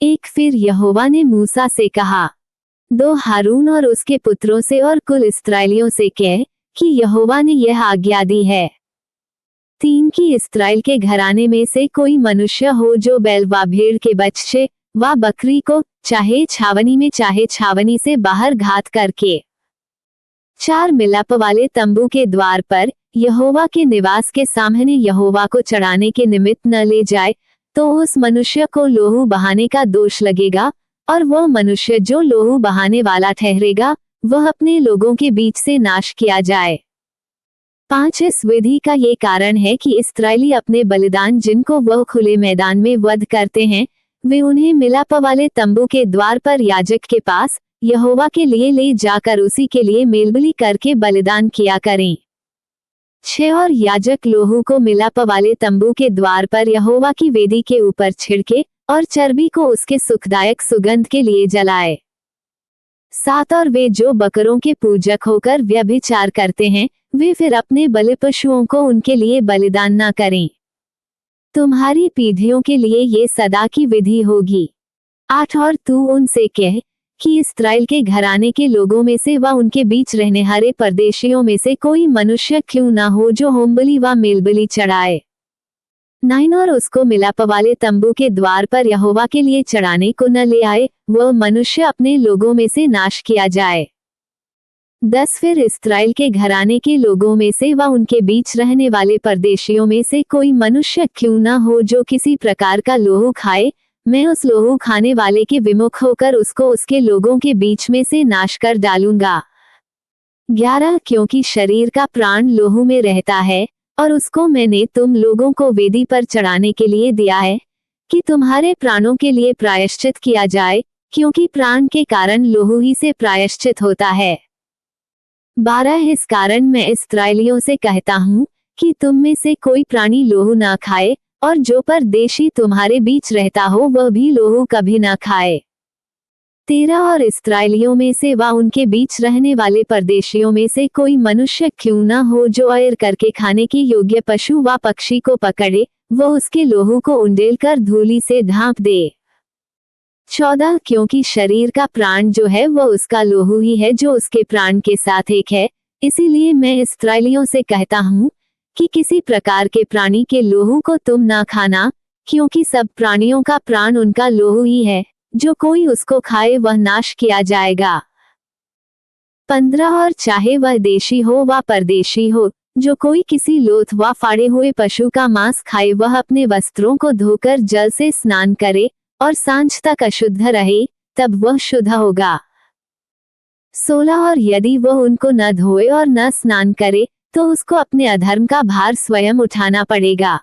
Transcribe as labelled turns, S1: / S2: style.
S1: एक फिर यहोवा ने मूसा से कहा, दो हारून और उसके पुत्रों से और कुल इस्राएलियों से कह कि यहोवा ने यह आज्ञा दी है, 3 की इस्राएल के घराने में से कोई मनुष्य हो जो बैल व भेड़ के बच्चे व बकरी को चाहे छावनी में चाहे छावनी से बाहर घात करके 4 मिलाप वाले तंबू के द्वार पर यहोवा के निवास के सामने यहोवा को चढ़ाने के निमित्त न ले जाए, तो उस मनुष्य को लोहू बहाने का दोष लगेगा, और वह मनुष्य जो लोहू बहाने वाला ठहरेगा वह अपने लोगों के बीच से नाश किया जाए। 5 इस विधि का ये कारण है कि इस्राएली अपने बलिदान जिनको वह खुले मैदान में वध करते हैं, वे उन्हें मिलाप वाले तंबू के द्वार पर याजक के पास यहोवा के लिए ले जाकर उसी के लिए मेलबलि करके बलिदान किया करें। 6 और याजक लोहू को मिलाप वाले तंबू के द्वार पर यहोवा की वेदी के ऊपर छिड़के और चर्बी को उसके सुखदायक सुगंध के लिए जलाए। 7 और वे जो बकरों के पूजक होकर व्यभिचार करते हैं, वे फिर अपने बलि पशुओं को उनके लिए बलिदान न करें। तुम्हारी पीढ़ियों के लिए ये सदा की विधि होगी। 8 और तू उनसे कह कि इस्राएल के घराने के लोगों में से व उनके बीच रहने हारे परदेशियों में से कोई मनुष्य क्यों न हो जो होमबलि व मेलबलि चढ़ाए। 9 और उसको मिलाप वाले तंबू के द्वार पर यहोवा के लिए चढ़ाने को न ले आए, वह मनुष्य अपने लोगों में से नाश किया जाए। 10 फिर इस्राएल के घराने के लोगों में से व उनके बीच रहने वाले परदेशियों में से कोई मनुष्य क्यों न हो जो किसी प्रकार का लोहू खाए, मैं उस लोहू खाने वाले के विमुख होकर उसको उसके लोगों के बीच में से नाश कर डालूंगा। 11 क्योंकि शरीर का प्राण लोहू में रहता है, और उसको मैंने तुम लोगों को वेदी पर चढ़ाने के लिए दिया है कि तुम्हारे प्राणों के लिए प्रायश्चित किया जाए, क्योंकि प्राण के कारण लोहू ही से प्रायश्चित होता है। 12 इस कारण मैं इस्राएलियों से कहता हूँ कि तुम में से कोई प्राणी लोहू ना खाए, और जो परदेशी तुम्हारे बीच रहता हो वह भी लोहू कभी ना खाए। 13 और इस्राएलियों में से व उनके बीच रहने वाले परदेशियों में से कोई मनुष्य क्यों न हो जो अयर करके खाने के योग्य पशु व पक्षी को पकड़े, वह उसके लोहू को उंडेल कर धूलि से ढांप दे। 14 क्योंकि शरीर का प्राण जो है वह उसका लोहू ही है जो उसके प्राण के साथ एक है, इसीलिए मैं इस्राएलियों से कहता हूँ कि किसी प्रकार के प्राणी के लोहू को तुम ना खाना, क्योंकि सब प्राणियों का प्राण उनका लोहू ही है, जो कोई उसको खाए वह नाश किया जाएगा। 15 और चाहे वह देशी हो व परदेशी हो, जो कोई किसी लोथ व फाड़े हुए पशु का मांस खाए वह अपने वस्त्रों को धोकर जल से स्नान करे और सांझ तक अशुद्ध रहे, तब वह शुद्ध होगा। 16 और यदि वह उनको न धोए और न स्नान करे, तो उसको अपने अधर्म का भार स्वयं उठाना पड़ेगा।